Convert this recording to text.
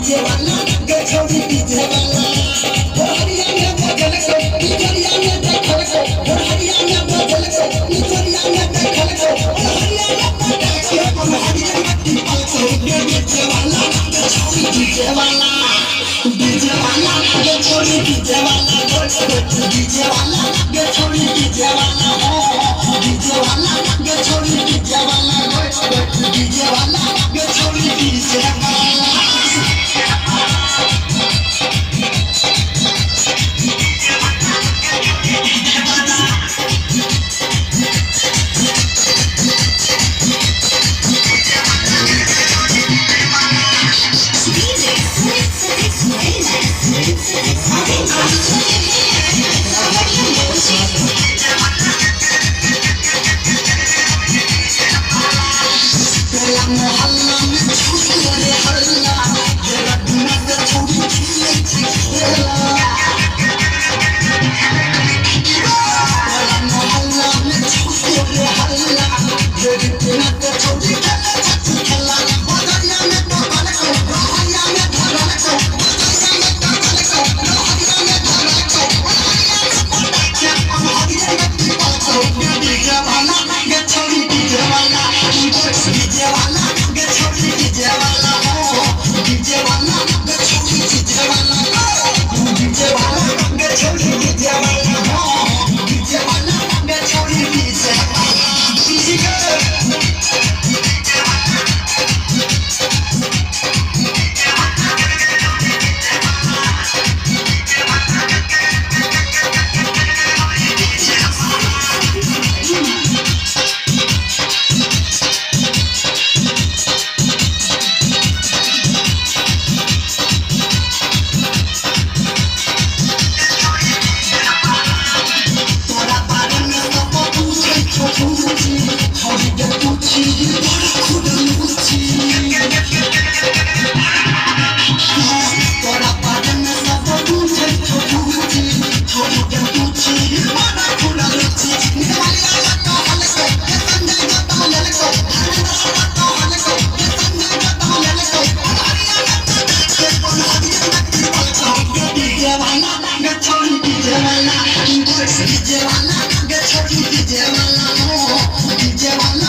DJ वाला गे छोड़ी डीजे वाला हरिया में बजल को इजरिया में देखल को हरिया में बजल को इजरिया में देखल को हरिया में बजल को हरिया में देखल को डीजे वाला गे छोड़ी डीजे वाला गे छोड़ी डीजे वाला डीजे वाला गे छोड़ी डीजे वाला डीजे वाला गे छोड़ी डीजे वाला डीजे वाला गे छोड़ी डीजे वाला डीजे वाला गे छोड़ी डीजे वाला